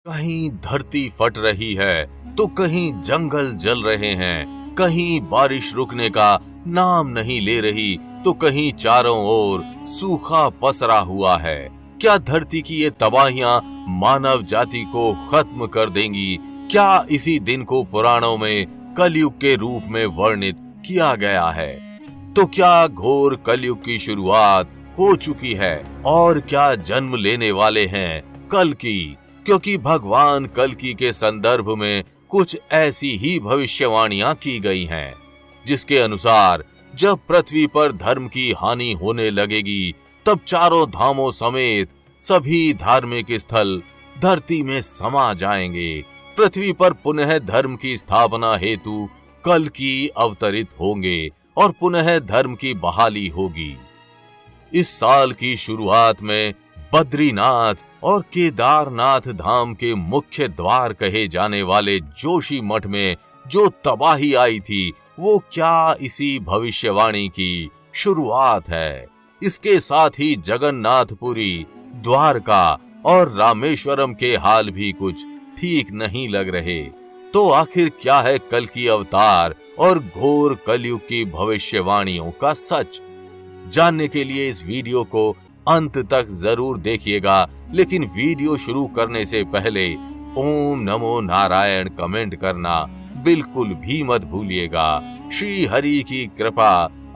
कहीं धरती फट रही है तो कहीं जंगल जल रहे हैं, कहीं बारिश रुकने का नाम नहीं ले रही तो कहीं चारों ओर सूखा पसरा हुआ है। क्या धरती की ये तबाहियां मानव जाति को खत्म कर देंगी? क्या इसी दिन को पुराणों में कलयुग के रूप में वर्णित किया गया है? तो क्या घोर कलयुग की शुरुआत हो चुकी है और क्या जन्म लेने वाले हैं कल्कि? क्योंकि भगवान कल्कि के संदर्भ में कुछ ऐसी ही भविष्यवाणियां की गई हैं, जिसके अनुसार जब पृथ्वी पर धर्म की हानि होने लगेगी तब चारों धामों समेत सभी धार्मिक स्थल धरती में समा जाएंगे। पृथ्वी पर पुनः धर्म की स्थापना हेतु कल्कि अवतरित होंगे और पुनः धर्म की बहाली होगी। इस साल की शुरुआत में बद्रीनाथ और केदारनाथ धाम के मुख्य द्वार कहे जाने वाले जोशी मठ में जो तबाही आई थी, वो क्या इसी भविष्यवाणी की शुरुआत है? इसके साथ ही जगन्नाथपुरी, द्वारका और रामेश्वरम के हाल भी कुछ ठीक नहीं लग रहे। तो आखिर क्या है कल्कि अवतार और घोर कलयुग की भविष्यवाणियों का सच? जानने के लिए इस वीडियो को अंत तक जरूर देखिएगा, लेकिन वीडियो शुरू करने से पहले ओम नमो नारायण कमेंट करना बिल्कुल भी मत भूलिएगा। श्री हरि की कृपा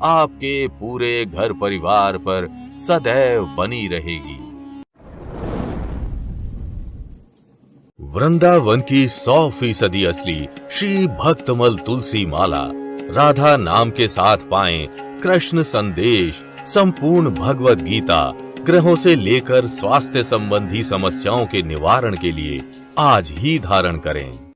आपके पूरे घर परिवार पर सदैव बनी रहेगी। वृंदावन की 100% असली श्री भक्तमल तुलसी माला, राधा नाम के साथ पाएं कृष्ण संदेश, संपूर्ण भगवत गीता, ग्रहों से लेकर स्वास्थ्य संबंधी समस्याओं के निवारण के लिए आज ही धारण करें।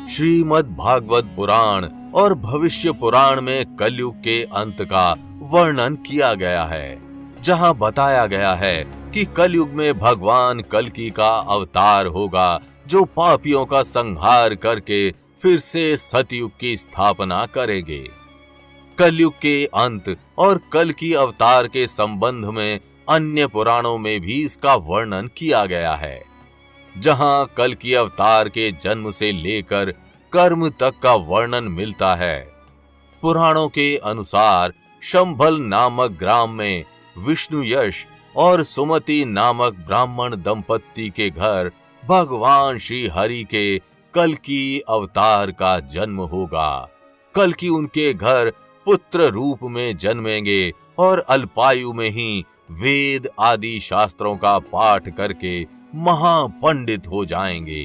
श्रीमद् भागवत पुराण और भविष्य पुराण में कलयुग के अंत का वर्णन किया गया है, जहां बताया गया है कि कलयुग में भगवान कल्कि का अवतार होगा, जो पापियों का संहार करके फिर से सतयुग की स्थापना करेंगे। कलयुग के अंत और कल्कि अवतार के संबंध में अन्य पुराणों में भी इसका वर्णन किया गया है, जहां कल्कि अवतार के जन्म से लेकर कर्म तक का वर्णन मिलता है। पुराणों के अनुसार शंभल नामक ग्राम में विष्णु यश और सुमति नामक ब्राह्मण दंपत्ति के घर भगवान श्री हरि के कल्कि अवतार का जन्म होगा। कल्कि उनके घर पुत्र रूप में जन्मेंगे और अल्पायु में ही वेद आदि शास्त्रों का पाठ करके महापंडित हो जाएंगे।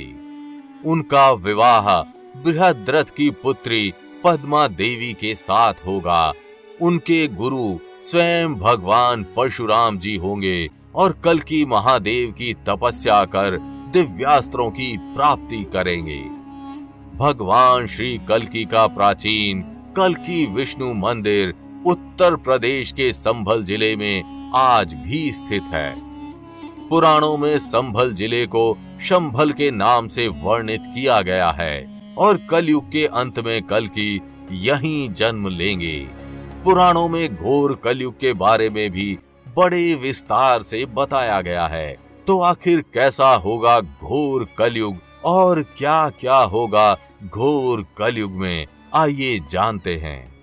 उनका विवाह बृहद्रथ की पुत्री पद्मा देवी के साथ होगा। उनके गुरु स्वयं भगवान परशुराम जी होंगे और कल्कि महादेव की तपस्या कर दिव्यास्त्रों की प्राप्ति करेंगे। भगवान श्री कल्कि का प्राचीन कल्कि विष्णु मंदिर उत्तर प्रदेश के संभल जिले में आज भी स्थित है। पुराणों में संभल जिले को शंभल के नाम से वर्णित किया गया है और कलयुग के अंत में कल्कि यहीं जन्म लेंगे। पुराणों में घोर कलयुग के बारे में भी बड़े विस्तार से बताया गया है। तो आखिर कैसा होगा घोर कलयुग और क्या क्या होगा घोर कलयुग में, आइए जानते हैं।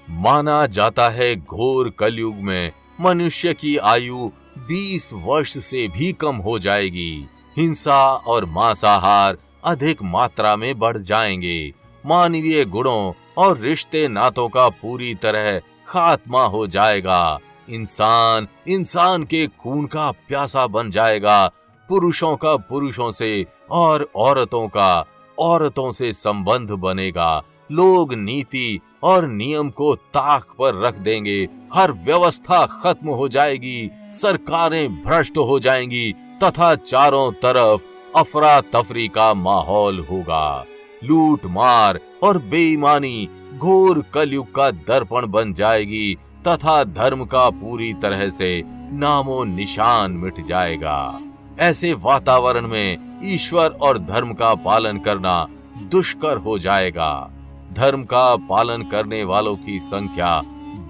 माना जाता है घोर कलयुग में मनुष्य की आयु 20 वर्ष से भी कम हो जाएगी। हिंसा और मांसाहार अधिक मात्रा में बढ़ जाएंगे। मानवीय गुणों और रिश्ते नातों का पूरी तरह खात्मा हो जाएगा। इंसान के खून का प्यासा बन जाएगा। पुरुषों का पुरुषों से और औरतों का औरतों से संबंध बनेगा। लोग नीति और नियम को ताक पर रख देंगे। हर व्यवस्था खत्म हो जाएगी। सरकारें भ्रष्ट हो जाएंगी तथा चारों तरफ अफरा तफरी का माहौल होगा। लूट मार और बेईमानी घोर कलयुग का दर्पण बन जाएगी तथा धर्म का पूरी तरह से नामो निशान मिट जाएगा। ऐसे वातावरण में ईश्वर और धर्म का पालन करना दुष्कर हो जाएगा। धर्म का पालन करने वालों की संख्या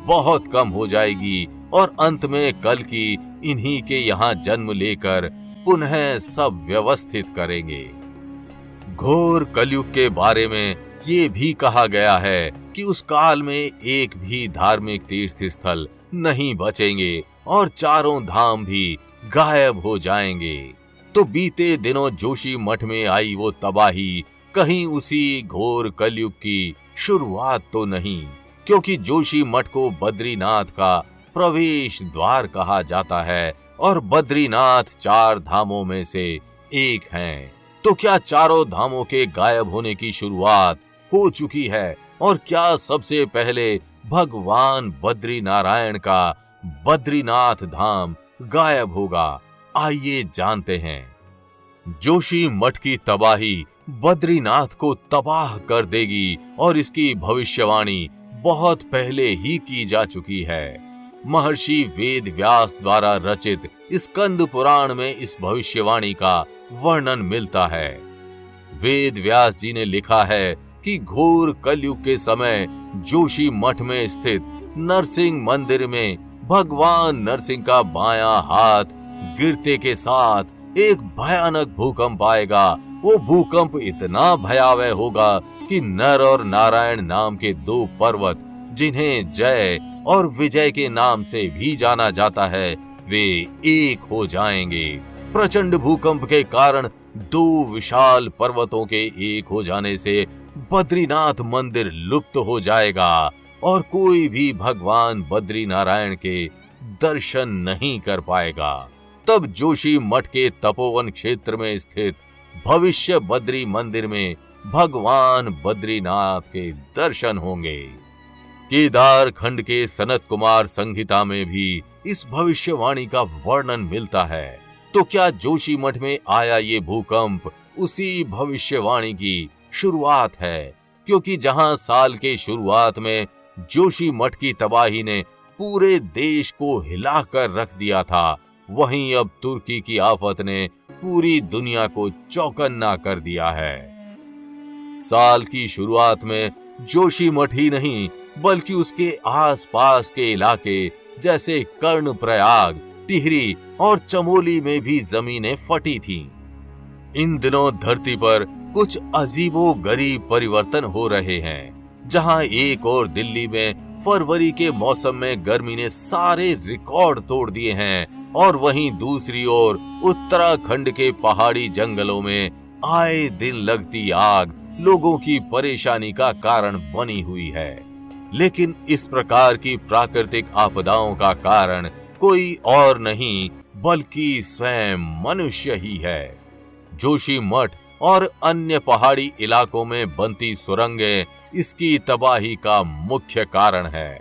बहुत कम हो जाएगी और अंत में कल्कि इन्हीं के यहाँ जन्म लेकर पुनः सब व्यवस्थित करेंगे। घोर कलयुग के बारे में ये भी कहा गया है कि उस काल में एक भी धार्मिक तीर्थ स्थल नहीं बचेंगे और चारों धाम भी गायब हो जाएंगे। तो बीते दिनों जोशी मठ में आई वो तबाही कहीं उसी घोर कलयुग की शुरुआत तो नहीं, क्योंकि जोशी मठ को बद्रीनाथ का प्रवेश द्वार कहा जाता है और बद्रीनाथ 4 धामों में से एक हैं। तो क्या चारों धामों के गायब होने की शुरुआत हो चुकी है और क्या सबसे पहले भगवान बद्री नारायण का बद्रीनाथ धाम गायब होगा? आइए जानते हैं। जोशी मठ की तबाही बद्रीनाथ को तबाह कर देगी और इसकी भविष्यवाणी बहुत पहले ही की जा चुकी है। महर्षि वेद व्यास द्वारा रचित स्कंद पुराण में इस भविष्यवाणी का वर्णन मिलता है। वेद व्यास जी ने लिखा है कि घोर कलयुग के समय जोशी मठ में स्थित नरसिंह मंदिर में भगवान नरसिंह का बायां हाथ गिरते के साथ एक भयानक भूकंप आएगा। वो भूकंप इतना भयावह होगा कि नर और नारायण नाम के 2 पर्वत, जिन्हें जय और विजय के नाम से भी जाना जाता है, वे एक हो जाएंगे। प्रचंड भूकंप के कारण 2 विशाल पर्वतों के एक हो जाने से बद्रीनाथ मंदिर लुप्त हो जाएगा और कोई भी भगवान बद्री नारायण के दर्शन नहीं कर पाएगा। तब जोशी मठ के तपोवन क्षेत्र में स्थित भविष्य बद्री मंदिर में भगवान बद्रीनाथ के दर्शन होंगे। केदार खंड के सनत कुमार संहिता में भी इस भविष्यवाणी का वर्णन मिलता है। तो क्या जोशी मठ में आया ये भूकंप उसी भविष्यवाणी की शुरुआत है? क्योंकि जहां साल के शुरुआत में जोशी मठ की तबाही ने पूरे देश को हिलाकर रख दिया था, वहीं अब तुर्की की आफत ने पूरी दुनिया को चौकन्ना कर दिया है। साल की शुरुआत में जोशी मठ ही नहीं बल्कि उसके आसपास के इलाके जैसे कर्णप्रयाग, टिहरी और चमोली में भी जमीनें फटी थीं। इन दिनों धरती पर कुछ अजीबोगरीब परिवर्तन हो रहे हैं। जहां एक और दिल्ली में फरवरी के मौसम में गर्मी ने सारे रिकॉर्ड तोड़ दिए हैं और वहीं दूसरी ओर उत्तराखंड के पहाड़ी जंगलों में आए दिन लगती आग लोगों की परेशानी का कारण बनी हुई है। लेकिन इस प्रकार की प्राकृतिक आपदाओं का कारण कोई और नहीं बल्कि स्वयं मनुष्य ही है। जोशी मठ और अन्य पहाड़ी इलाकों में बनती सुरंगें इसकी तबाही का मुख्य कारण है।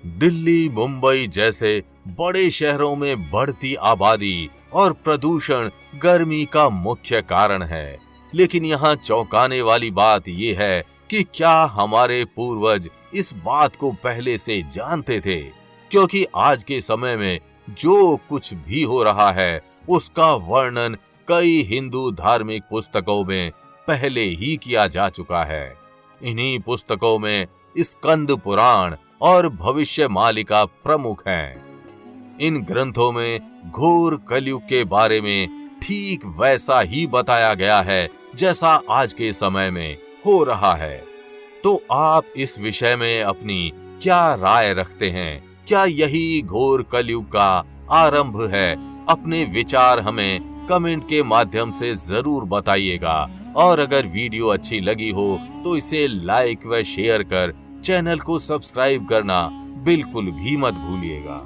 दिल्ली, मुंबई जैसे बड़े शहरों में बढ़ती आबादी और प्रदूषण गर्मी का मुख्य कारण है। लेकिन यहाँ चौंकाने वाली बात यह है कि क्या हमारे पूर्वज इस बात को पहले से जानते थे? क्योंकि आज के समय में जो कुछ भी हो रहा है उसका वर्णन कई हिंदू धार्मिक पुस्तकों में पहले ही किया जा चुका है। इन्हीं पुस्तकों में स्कंद पुराण और भविष्य मालिका प्रमुख हैं। इन ग्रंथों में घोर कलयुग के बारे में ठीक वैसा ही बताया गया है जैसा आज के समय में हो रहा है। तो आप इस विषय में अपनी क्या राय रखते हैं? क्या यही घोर कलयुग का आरंभ है? अपने विचार हमें कमेंट के माध्यम से जरूर बताइएगा और अगर वीडियो अच्छी लगी हो तो इसे लाइक व शेयर कर चैनल को सब्सक्राइब करना बिल्कुल भी मत भूलिएगा।